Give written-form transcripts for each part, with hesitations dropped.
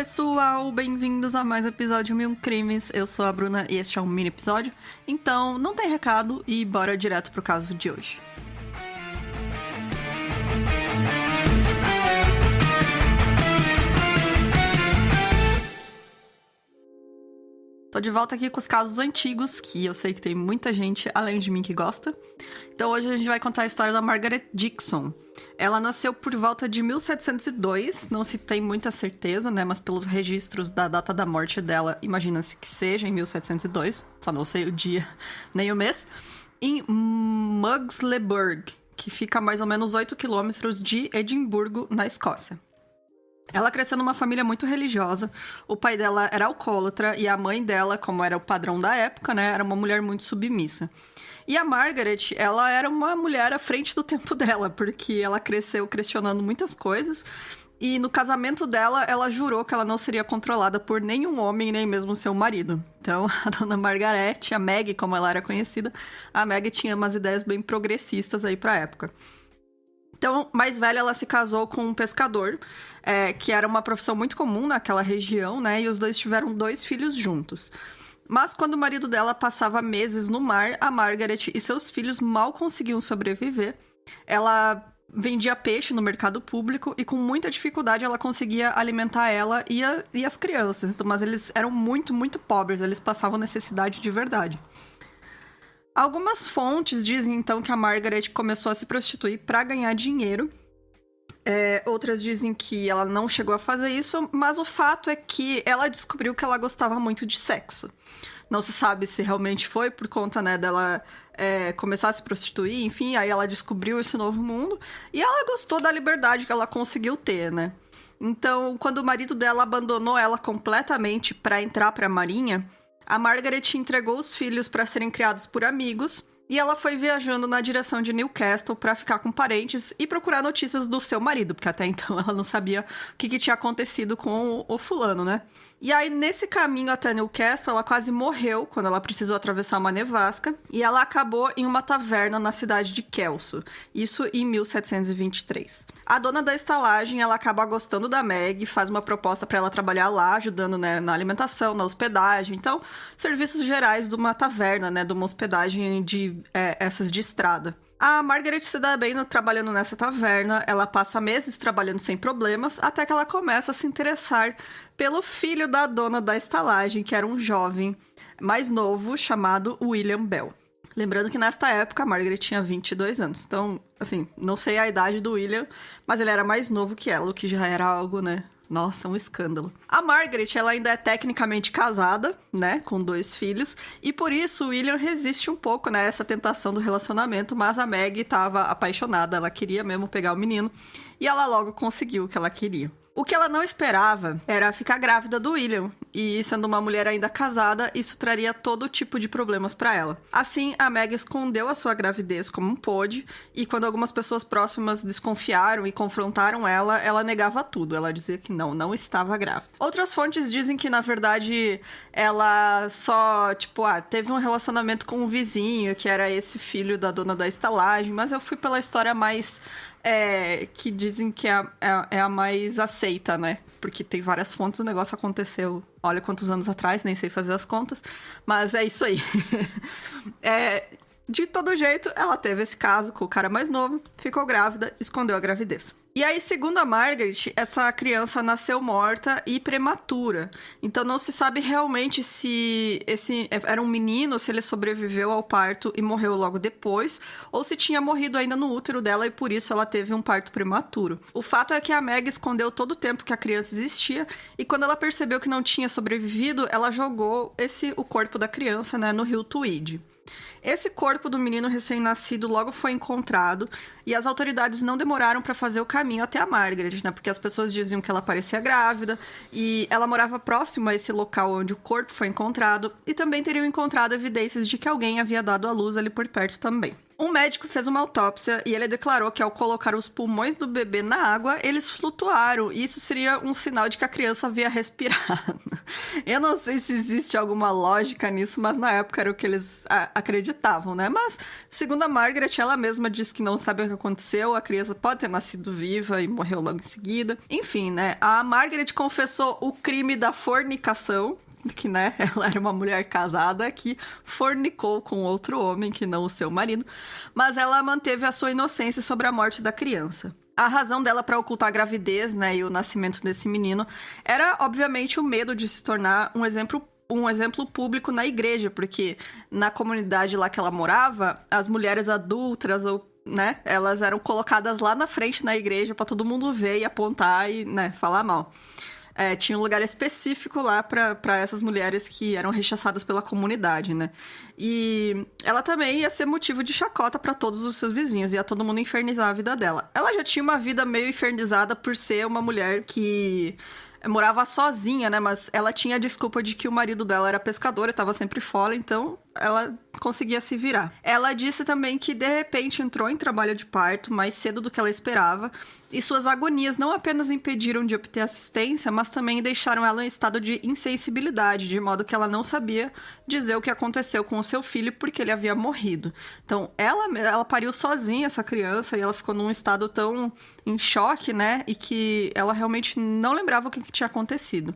pessoal, bem-vindos a mais um episódio Mil Crimes. Eu sou a Bruna e este é um mini episódio, então não tem recado e bora direto pro caso de hoje. Tô de volta aqui com os casos antigos, que eu sei que tem muita gente além de mim que gosta. Então hoje a gente vai contar a história da Margaret Dixon. Ela nasceu por volta de 1702, não se tem muita certeza, né? Mas pelos registros da data da morte dela, imagina-se que seja em 1702, só não sei o dia nem o mês, em Muggsleburgh, que fica a mais ou menos 8 quilômetros de Edimburgo, na Escócia. Ela cresceu numa família muito religiosa, o pai dela era alcoólatra e a mãe dela, como era o padrão da época, né, era uma mulher muito submissa. E a Margaret, ela era uma mulher à frente do tempo dela, porque ela cresceu questionando muitas coisas e no casamento dela, ela jurou que ela não seria controlada por nenhum homem, nem mesmo seu marido. Então, a dona Margaret, a Meg, como ela era conhecida, a Meg tinha umas ideias bem progressistas aí pra época. Então, mais velha, ela se casou com um pescador, que era uma profissão muito comum naquela região, né? E os dois tiveram 2 filhos juntos. Mas quando o marido dela passava meses no mar, a Margaret e seus filhos mal conseguiam sobreviver. Ela vendia peixe no mercado público e com muita dificuldade ela conseguia alimentar ela e as crianças. Mas eles eram muito, muito pobres, eles passavam necessidade de verdade. Algumas fontes dizem, então, que a Margaret começou a se prostituir para ganhar dinheiro. Outras dizem que ela não chegou a fazer isso, mas o fato é que ela descobriu que ela gostava muito de sexo. Não se sabe se realmente foi por conta, né, dela começar a se prostituir, enfim, aí ela descobriu esse novo mundo. E ela gostou da liberdade que ela conseguiu ter, né? Então, quando o marido dela abandonou ela completamente para entrar para a Marinha, a Margaret entregou os filhos para serem criados por amigos e ela foi viajando na direção de Newcastle para ficar com parentes e procurar notícias do seu marido, porque até então ela não sabia o que tinha acontecido com o fulano, né? E aí, nesse caminho até Newcastle, ela quase morreu quando ela precisou atravessar uma nevasca e ela acabou em uma taverna na cidade de Kelso, isso em 1723. A dona da estalagem, ela acaba gostando da Meg, faz uma proposta para ela trabalhar lá, ajudando, né, na alimentação, na hospedagem, então, serviços gerais de uma taverna, né, de uma hospedagem essas de estrada. A Margaret se dá bem trabalhando nessa taverna, ela passa meses trabalhando sem problemas, até que ela começa a se interessar pelo filho da dona da estalagem, que era um jovem mais novo, chamado William Bell. Lembrando que nesta época a Margaret tinha 22 anos, então, assim, não sei a idade do William, mas ele era mais novo que ela, o que já era algo, né? Nossa, um escândalo. A Margaret, ela ainda é tecnicamente casada, né, com 2 filhos, e por isso o William resiste um pouco, né, essa tentação do relacionamento, mas a Meg estava apaixonada, ela queria mesmo pegar o menino, e ela logo conseguiu o que ela queria. O que ela não esperava era ficar grávida do William, e sendo uma mulher ainda casada, isso traria todo tipo de problemas para ela. Assim, a Meg escondeu a sua gravidez como pôde, e quando algumas pessoas próximas desconfiaram e confrontaram ela, ela negava tudo. Ela dizia que não estava grávida. Outras fontes dizem que, na verdade, ela só, teve um relacionamento com um vizinho, que era esse filho da dona da estalagem, mas eu fui pela história mais... que dizem que é a mais aceita, né? Porque tem várias fontes, o negócio aconteceu, olha quantos anos atrás, nem sei fazer as contas, mas é isso aí. De todo jeito, ela teve esse caso com o cara mais novo, ficou grávida, escondeu a gravidez. E aí, segundo a Margaret, essa criança nasceu morta e prematura. Então, não se sabe realmente se esse era um menino, se ele sobreviveu ao parto e morreu logo depois, ou se tinha morrido ainda no útero dela e por isso ela teve um parto prematuro. O fato é que a Meg escondeu todo o tempo que a criança existia e quando ela percebeu que não tinha sobrevivido, ela jogou o corpo da criança, né, no rio Tweed. Esse corpo do menino recém-nascido logo foi encontrado e as autoridades não demoraram para fazer o caminho até a Margaret, né? Porque as pessoas diziam que ela parecia grávida e ela morava próximo a esse local onde o corpo foi encontrado e também teriam encontrado evidências de que alguém havia dado à luz ali por perto também. Um médico fez uma autópsia e ele declarou que ao colocar os pulmões do bebê na água, eles flutuaram. E isso seria um sinal de que a criança havia respirado. Eu não sei se existe alguma lógica nisso, mas na época era o que eles acreditavam, né? Mas, segundo a Margaret, ela mesma disse que não sabe o que aconteceu. A criança pode ter nascido viva e morreu logo em seguida. Enfim, né? A Margaret confessou o crime da fornicação, que, né, ela era uma mulher casada que fornicou com outro homem que não o seu marido, mas ela manteve a sua inocência sobre a morte da criança. A razão dela para ocultar a gravidez, né, e o nascimento desse menino era, obviamente, o medo de se tornar um exemplo público na igreja, porque na comunidade lá que ela morava, as mulheres adúlteras ou, né, elas eram colocadas lá na frente na igreja para todo mundo ver e apontar e, né, falar mal. Tinha um lugar específico lá para essas mulheres que eram rechaçadas pela comunidade, né? E ela também ia ser motivo de chacota para todos os seus vizinhos, ia todo mundo infernizar a vida dela. Ela já tinha uma vida meio infernizada por ser uma mulher que morava sozinha, né? Mas ela tinha a desculpa de que o marido dela era pescador e estava sempre fora, então ela conseguia se virar. Ela disse também que, de repente, entrou em trabalho de parto mais cedo do que ela esperava, e suas agonias não apenas impediram de obter assistência, mas também deixaram ela em estado de insensibilidade, de modo que ela não sabia dizer o que aconteceu com o seu filho porque ele havia morrido. Então, ela pariu sozinha essa criança e ela ficou num estado tão em choque, né? E que ela realmente não lembrava o que tinha acontecido.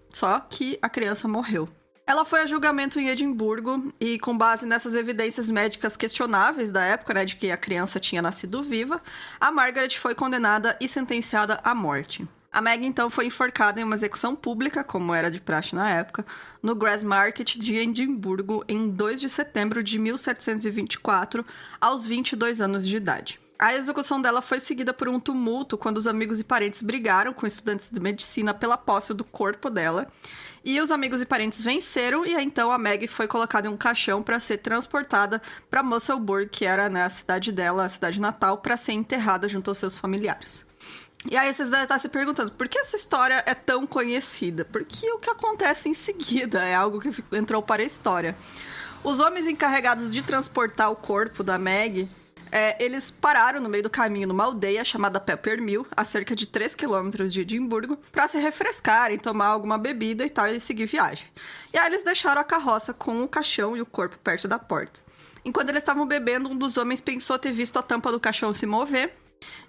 Só que a criança morreu. Ela foi a julgamento em Edimburgo e, com base nessas evidências médicas questionáveis da época, né, de que a criança tinha nascido viva, a Margaret foi condenada e sentenciada à morte. A Meg, então, foi enforcada em uma execução pública, como era de praxe na época, no Grassmarket de Edimburgo em 2 de setembro de 1724, aos 22 anos de idade. A execução dela foi seguida por um tumulto quando os amigos e parentes brigaram com estudantes de medicina pela posse do corpo dela. E os amigos e parentes venceram, e aí, então a Meg foi colocada em um caixão para ser transportada para Musselburgh, que era, né, a cidade dela, a cidade natal, para ser enterrada junto aos seus familiares. E aí vocês devem estar se perguntando, por que essa história é tão conhecida? Porque o que acontece em seguida é algo que entrou para a história. Os homens encarregados de transportar o corpo da Meg, eles pararam no meio do caminho numa aldeia chamada Peppermill, a cerca de 3 quilômetros de Edimburgo, para se refrescarem, tomar alguma bebida e tal, e seguir viagem. E aí eles deixaram a carroça com o caixão e o corpo perto da porta. Enquanto eles estavam bebendo, um dos homens pensou ter visto a tampa do caixão se mover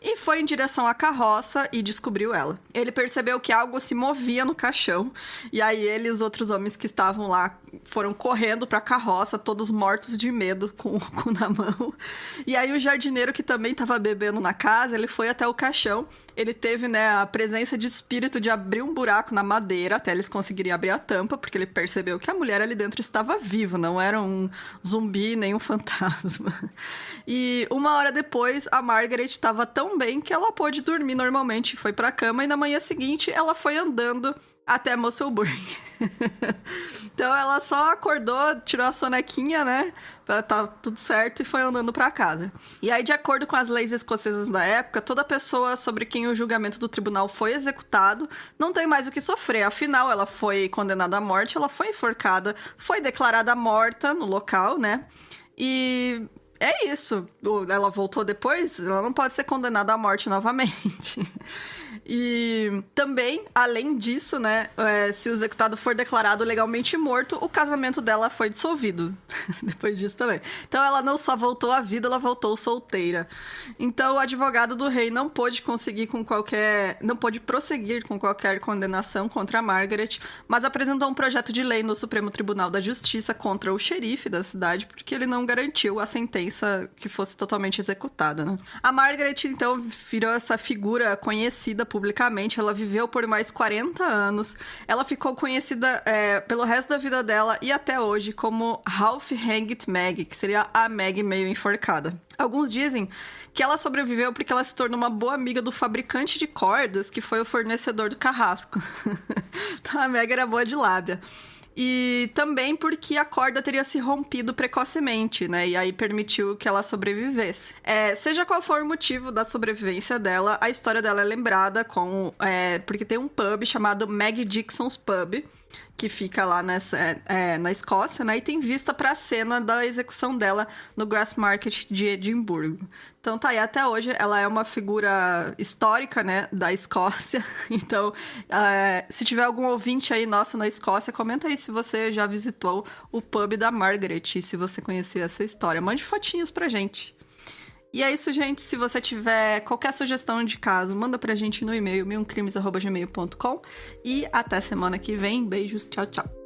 e foi em direção à carroça e descobriu ela. Ele percebeu que algo se movia no caixão, e aí ele e os outros homens que estavam lá foram correndo pra carroça, todos mortos de medo, com o cu na mão. E aí o jardineiro, que também estava bebendo na casa, ele foi até o caixão. Ele teve, né, a presença de espírito de abrir um buraco na madeira até eles conseguirem abrir a tampa, porque ele percebeu que a mulher ali dentro estava viva, não era um zumbi nem um fantasma. E 1 hora depois, a Margaret estava tão bem que ela pôde dormir normalmente, foi pra cama, e na manhã seguinte ela foi andando até Musselburgh. Então ela só acordou, tirou a sonequinha, né? Tá tudo certo, e foi andando pra casa. E aí, de acordo com as leis escocesas da época, toda pessoa sobre quem o julgamento do tribunal foi executado não tem mais o que sofrer. Afinal, ela foi condenada à morte, ela foi enforcada, foi declarada morta no local, né? E é isso. Ela voltou depois, ela não pode ser condenada à morte novamente. E também, além disso, né, se o executado for declarado legalmente morto, o casamento dela foi dissolvido. Depois disso também. Então ela não só voltou à vida, ela voltou solteira. Então o advogado do rei não pôde prosseguir com qualquer condenação contra a Margaret, mas apresentou um projeto de lei no Supremo Tribunal da Justiça contra o xerife da cidade, porque ele não garantiu a sentença que fosse totalmente executada, né? A Margaret, então, virou essa figura conhecida publicamente. Ela viveu por mais 40 anos. Ela ficou conhecida pelo resto da vida dela e até hoje como Half Hanged Meg, que seria a Meg meio enforcada. Alguns dizem que ela sobreviveu porque ela se tornou uma boa amiga do fabricante de cordas, que foi o fornecedor do carrasco. Então a Meg era boa de lábia. E também porque a corda teria se rompido precocemente, né? E aí permitiu que ela sobrevivesse. Seja qual for o motivo da sobrevivência dela, a história dela é lembrada porque tem um pub chamado Meg Dixon's Pub, que fica lá na Escócia, né? E tem vista para a cena da execução dela no Grassmarket de Edimburgo. Então tá aí, até hoje ela é uma figura histórica, né, da Escócia. Então, se tiver algum ouvinte aí nosso na Escócia, comenta aí se você já visitou o pub da Margaret e se você conhecia essa história. Mande fotinhos pra gente. E é isso, gente. Se você tiver qualquer sugestão de caso, manda pra gente no e-mail milcrimes@gmail.com. E até semana que vem. Beijos. Tchau, tchau.